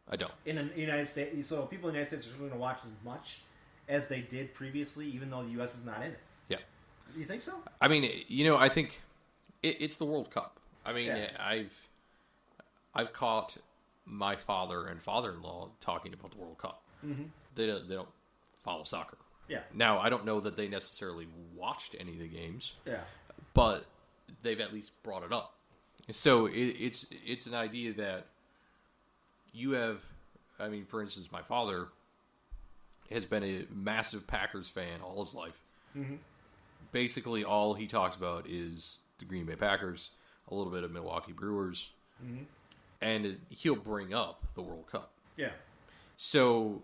I don't. In the United States, so people in the United States are going to watch as much as they did previously, even though the U.S. is not in it. Yeah. You think so? I mean, I think it's the World Cup. I mean, I've caught my father and father-in-law talking about the World Cup. Mm-hmm. They don't follow soccer. Yeah. Now, I don't know that they necessarily watched any of the games. Yeah. But they've at least brought it up. So it's an idea that you have. I mean, for instance, my father has been a massive Packers fan all his life. Mm-hmm. Basically, all he talks about is the Green Bay Packers, a little bit of Milwaukee Brewers, mm-hmm. and he'll bring up the World Cup. Yeah. So,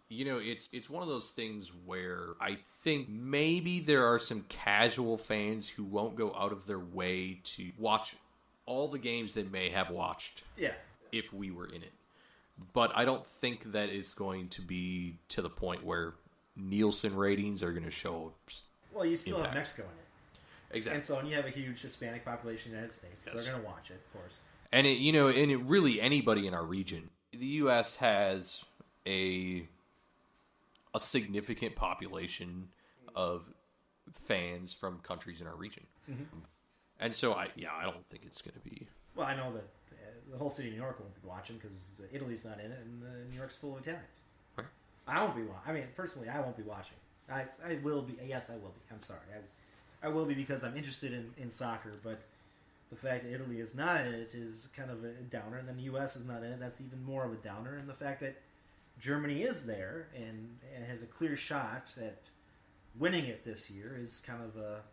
it's one of those things where I think maybe there are some casual fans who won't go out of their way to watch all the games they may have watched. Yeah. If we were in it. But I don't think that it's going to be to the point where Nielsen ratings are going to show. Well, you still impact. have Mexico in it. Exactly. And so and you have a huge Hispanic population in the United States. Yes. So they're going to watch it, of course. And really anybody in our region. The U.S. has a significant population of fans from countries in our region. Mm-hmm. And so I don't think it's going to be. Well, I know that the whole city of New York won't be watching because Italy's not in it, and New York's full of Italians. Right. I won't be. I mean, personally, I won't be watching. I will be. Yes, I will be. I'm sorry. I will be because I'm interested in soccer, but the fact that Italy is not in it is kind of a downer, and then the U.S. is not in it. That's even more of a downer, and the fact that Germany is there and has a clear shot at winning it this year is kind of a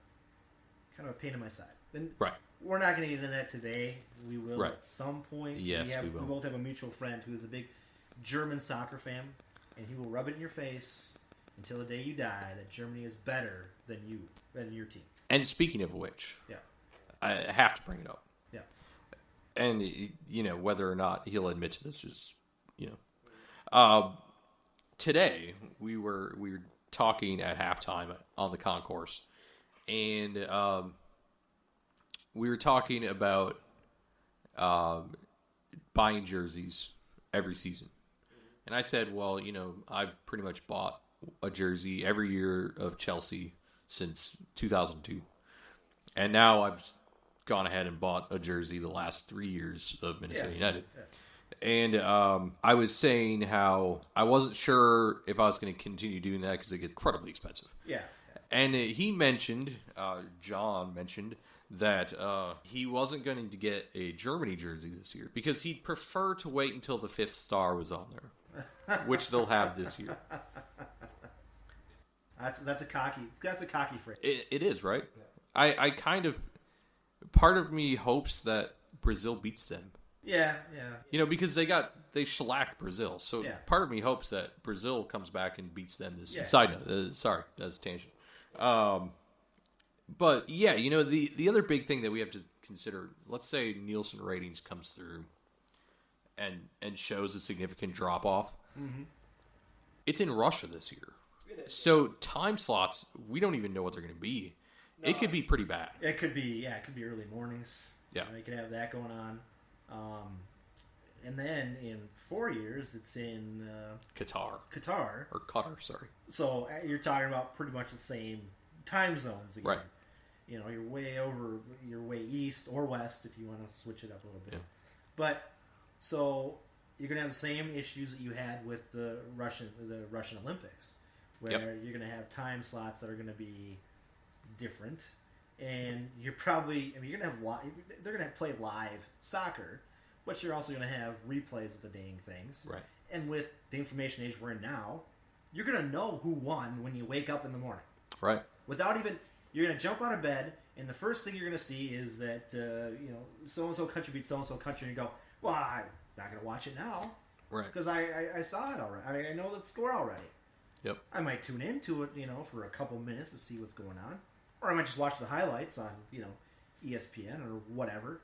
pain in my side. And right. We're not going to get into that today. We will at some point. Yes, we will. We both have a mutual friend who is a big German soccer fan, and he will rub it in your face until the day you die that Germany is better than your team. And speaking of which, I have to bring it up. Yeah. And whether or not he'll admit to this is today we were talking at halftime on the concourse, and we were talking about buying jerseys every season. And I said, well, I've pretty much bought a jersey every year of Chelsea since 2002. And now I've gone ahead and bought a jersey the last 3 years of Minnesota United. Yeah. And I was saying how I wasn't sure if I was going to continue doing that because it gets incredibly expensive. Yeah. And he mentioned, John mentioned, that he wasn't going to get a Germany jersey this year because he'd prefer to wait until the 5th star was on there, which they'll have this year. That's a cocky phrase. It is, right? Yeah. I kind of, part of me hopes that Brazil beats them. Yeah. Because they shellacked Brazil, so part of me hopes that Brazil comes back and beats them this year. Side note, sorry, that's a tangent. But the other big thing that we have to consider, let's say Nielsen ratings comes through and shows a significant drop off. Mm-hmm. It's in Russia this year. So time slots, we don't even know what they're going to be. No, it could be pretty bad. It could be early mornings. Yeah. You could have that going on. And then in 4 years, it's in Qatar. Or Qatar, sorry. So you're talking about pretty much the same time zones again. Right. You're way east or west if you want to switch it up a little bit. Yeah. But so you're going to have the same issues that you had with the Russian Olympics, where you're going to have time slots that are going to be different, and you're probably you're going to have they're going to play live soccer, but you're also going to have replays of the dang things. Right. And with the information age we're in now, you're going to know who won when you wake up in the morning. Right. Without even, you're going to jump out of bed, and the first thing you're going to see is that, so-and-so country beat so-and-so country, and you go, well, I'm not going to watch it now. Right. Because I saw it already. I mean, I know the score already. Yep. I might tune into it, for a couple minutes to see what's going on. Or I might just watch the highlights on, ESPN or whatever,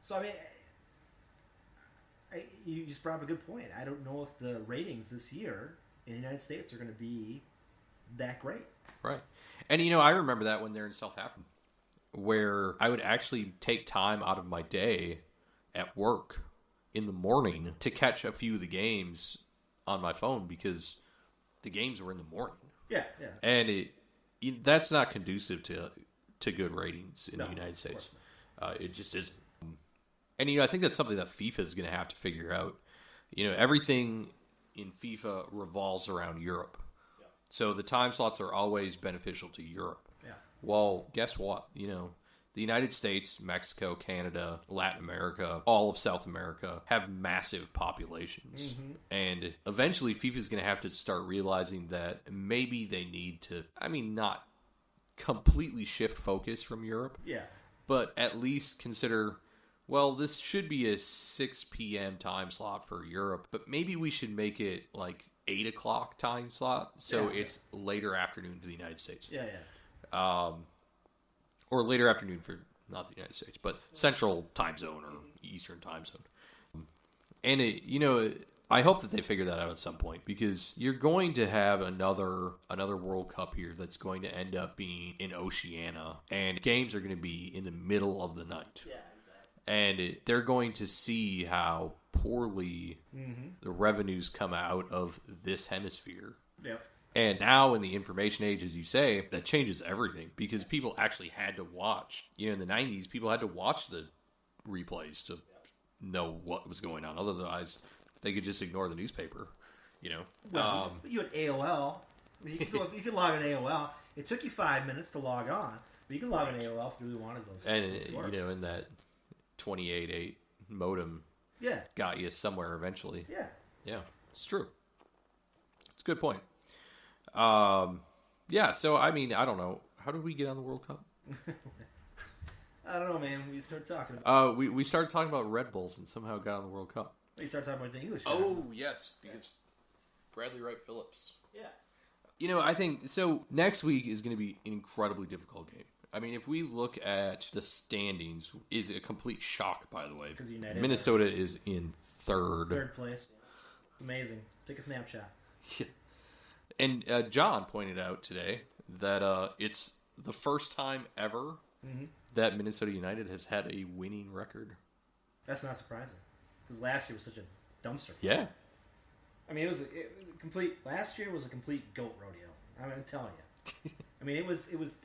So, I mean, you just brought up a good point. I don't know if the ratings this year in the United States are going to be that great. Right. And, I remember that when they're in Southampton, where I would actually take time out of my day at work in the morning to catch a few of the games on my phone because the games were in the morning. Yeah. And that's not conducive to good ratings in the United States. It just isn't. And I think that's something that FIFA is going to have to figure out. Everything in FIFA revolves around Europe. Yeah. So the time slots are always beneficial to Europe. Yeah. Well, guess what? The United States, Mexico, Canada, Latin America, all of South America have massive populations. Mm-hmm. And eventually FIFA is going to have to start realizing that maybe they need to, not completely shift focus from Europe. Yeah. But at least consider, well, this should be a 6 p.m. time slot for Europe, but maybe we should make it like 8 o'clock time slot, so it's later afternoon for the United States. Yeah. Or later afternoon for, not the United States, but Central Time Zone or Eastern Time Zone. And, I hope that they figure that out at some point, because you're going to have another World Cup here that's going to end up being in Oceania, and games are going to be in the middle of the night. Yeah, exactly. And they're going to see how poorly the revenues come out of this hemisphere. Yep. And now in the information age, as you say, that changes everything, because people actually had to watch. In the 90s, people had to watch the replays to know what was going on. Otherwise, they could just ignore the newspaper, Well, you had AOL. You could log on AOL. It took you 5 minutes to log on, but you can log on AOL if you really wanted those. And, in that 28.8 modem got you somewhere eventually. Yeah. Yeah, it's true. It's a good point. So, I don't know. How did we get on the World Cup? I don't know, man. We started talking about... we started talking about Red Bulls and somehow got on the World Cup. We started talking about the English guy. Oh, yes, because Bradley Wright Phillips. Yeah. I think... So, next week is going to be an incredibly difficult game. If we look at the standings, is a complete shock, by the way. Because Minnesota is in third. Third place. Amazing. Take a snapshot. Yeah. And John pointed out today that it's the first time ever that Minnesota United has had a winning record. That's not surprising, because last year was such a dumpster fire. Yeah. It was a complete... Last year was a complete goat rodeo. I'm telling you. It was...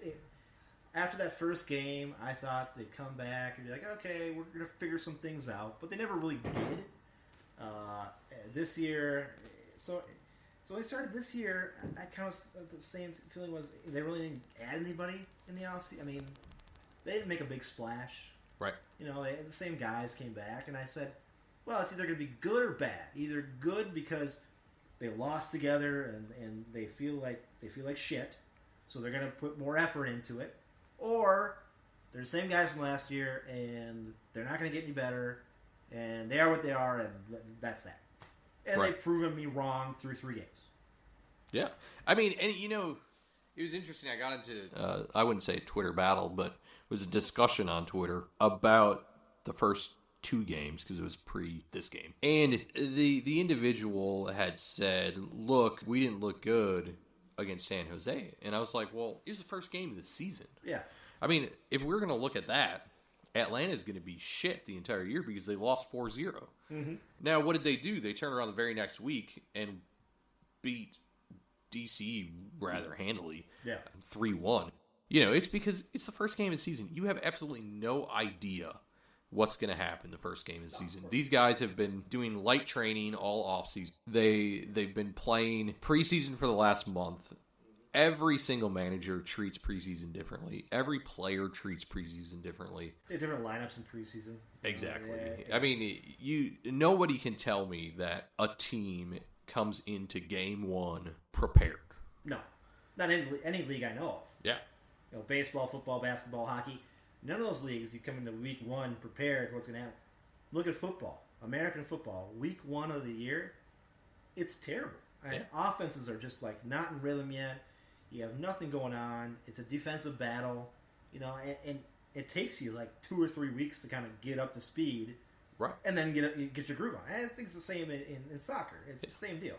After that first game, I thought they'd come back and be like, okay, we're going to figure some things out. But they never really did. This year... So they started this year, I kind of... The same feeling was they really didn't add anybody in the offseason. They didn't make a big splash. Right. The same guys came back, and I said, well, it's either going to be good or bad. Either good because they lost together and they feel like shit, so they're going to put more effort into it, or they're the same guys from last year and they're not going to get any better, and they are what they are, and that's that. And they've proven me wrong through 3 games. Yeah. It was interesting. I got into, I wouldn't say a Twitter battle, but it was a discussion on Twitter about the first 2 games, because it was pre this game. And the individual had said, look, we didn't look good against San Jose. And I was like, well, it was the first game of the season. Yeah. If we're going to look at that, Atlanta's going to be shit the entire year because they lost 4-0. Mm-hmm. Now, what did they do? They turned around the very next week and beat DC rather handily. Yeah. 3-1. It's because it's the first game of the season. You have absolutely no idea what's going to happen the first game of the season. These guys have been doing light training all offseason. They've been playing preseason for the last month. Every single manager treats preseason differently. Every player treats preseason differently. They have different lineups in preseason. Exactly. Nobody can tell me that a team comes into game 1 prepared. No. Not any league I know of. Yeah. Baseball, football, basketball, hockey. None of those leagues, you come into week 1 prepared for what's going to happen. Look at football. American football. Week 1 of the year, it's terrible. Offenses are just not in rhythm yet. You have nothing going on. It's a defensive battle, and it takes you 2 or 3 weeks to kind of get up to speed, right? And then get your groove on. I think it's the same in soccer. It's the same deal,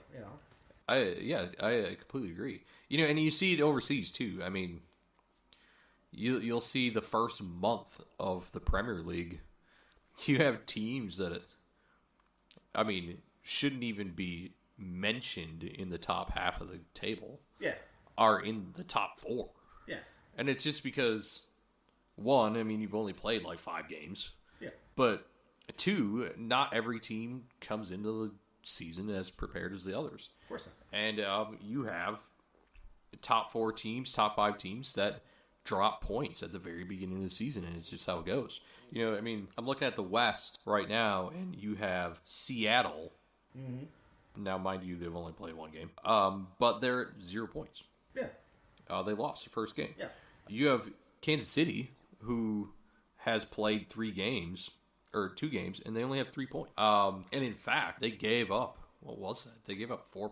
I completely agree. And you see it overseas too. You'll see the first month of the Premier League, you have teams that I mean, shouldn't even be mentioned in the top half of the table, are in the top 4. Yeah. And it's just because, one, I mean, you've only played like 5 games. Yeah. But 2, not every team comes into the season as prepared as the others. Of course not. And you have top 4 teams, top 5 teams that drop points at the very beginning of the season, and it's just how it goes. You know, I mean, I'm looking at the West right now, and you have Seattle. Mm-hmm. Now, mind you, they've only played 1 game. But they're at 0 points. Yeah. They lost the first game. Yeah. You have Kansas City, who has played 3 games, or 2 games, and they only have 3 points. And in fact, they gave up, what was that? They gave up 4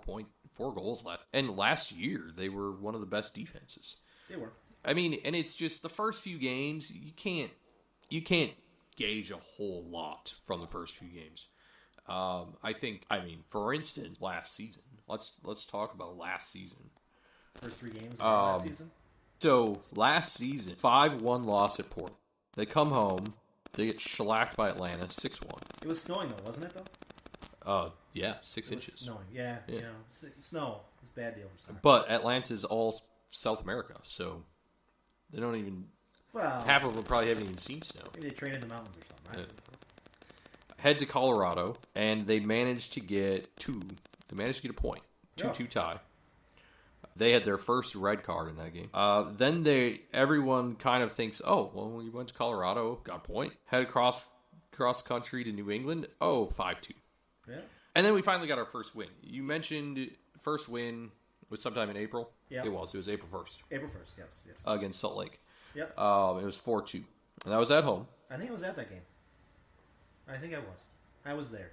goals last. And last year, they were one of the best defenses. They were. I mean, and it's just the first few games, you can't gauge a whole lot from the first few games. I mean, for instance, last season. Let's talk about last season. First 3 games of last season? So, last season, 5-1 loss at Port. They come home, they get shellacked by Atlanta, 6-1. It was snowing, though, wasn't it, though? Yeah, 6 inches. Snowing, yeah. You know, snow is a bad deal for summer. But Atlanta's all South America, so they don't even... Well, half of them probably haven't even seen snow. Maybe they train in the mountains or something. I don't know. Head to Colorado, and they managed to get 2. They managed to get a point. 2-2 tie. They had their first red card in that game. Then everyone kind of thinks, oh, well, we went to Colorado, got a point. Head across country to New England, 5-2. Yeah. And then we finally got our first win. You mentioned first win was sometime in April. Yeah. It was April 1st. April 1st, yes. Against Salt Lake. Yep. It was 4-2. And that was at home. I think I was at that game. I was there.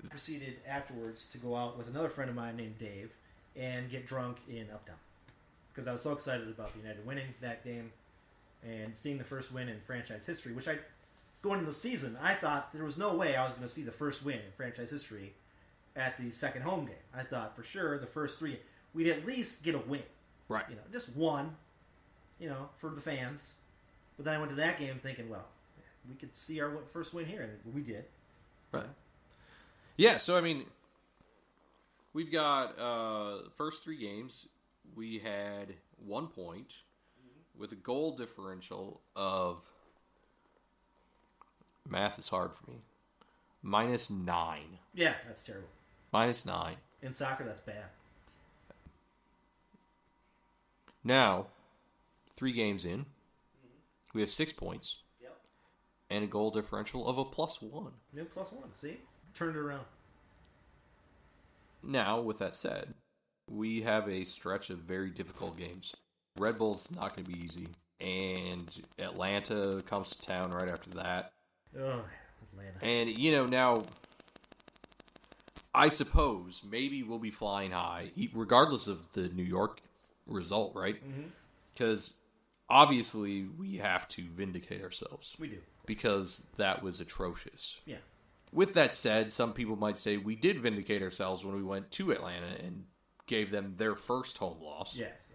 I proceeded afterwards to go out with another friend of mine named Dave and get drunk in Uptown. Because I was so excited about the United winning that game and seeing the first win in franchise history, which going into the season, I thought there was no way I was going to see the first win in franchise history at the second home game. I thought for sure the first 3, we'd at least get a win. Right. You know, just one, for the fans. But then I went to that game thinking, well, we could see our first win here, and we did. Right. Yeah, so, I mean, we've got first 3 games. We had 1 point with a goal differential of, math is hard for me, -9. Yeah, that's terrible. -9. In soccer, that's bad. Now, 3 games in, we have 6 points. Yep. And a goal differential of a +1. Yeah, +1. See? Turned it around. Now, with that said, we have a stretch of very difficult games. Red Bull's not going to be easy. And Atlanta comes to town right after that. Oh, Atlanta. And, now, I suppose maybe we'll be flying high, regardless of the New York result, right? Because obviously we have to vindicate ourselves. We do. Because that was atrocious. Yeah. With that said, some people might say we did vindicate ourselves when we went to Atlanta and gave them their first home loss. Yes.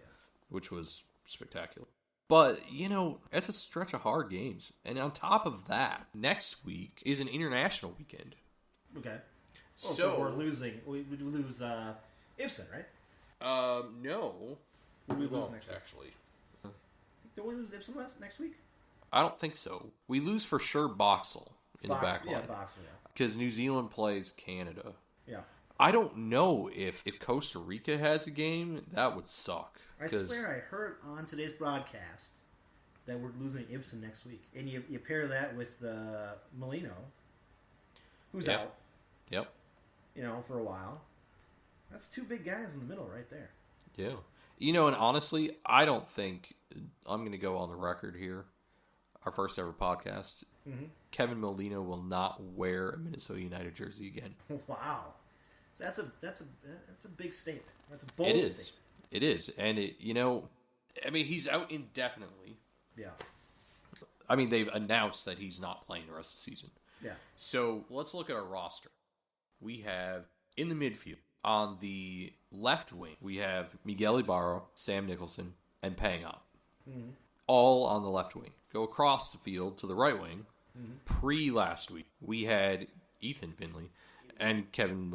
Which was spectacular. But, it's a stretch of hard games. And on top of that, next week is an international weekend. Okay. So we're losing. We lose Ibsen, right? No. Who do we lose next week? Actually. Don't we lose Ibsen next week? I don't think so. We lose for sure Boxall in the back line. Yeah, Boxall, yeah. Because New Zealand plays Canada. Yeah. I don't know if Costa Rica has a game. That would suck. I swear I heard on today's broadcast that we're losing Ibsen next week. And you pair that with Molino, who's out. Yep. For a while. That's 2 big guys in the middle right there. Yeah. And honestly, I don't think, I'm going to go on the record here, our first ever podcast, Kevin Molino will not wear a Minnesota United jersey again. Wow. So that's a big statement. That's a bold statement. It is. And, he's out indefinitely. Yeah. I mean, they've announced that he's not playing the rest of the season. Yeah. So, let's look at our roster. We have, in the midfield, on the left wing, we have Miguel Ibarra, Sam Nicholson, and Pang Up. All on the left wing. Go across the field to the right wing. Pre-last week, we had Ethan Finley and Kevin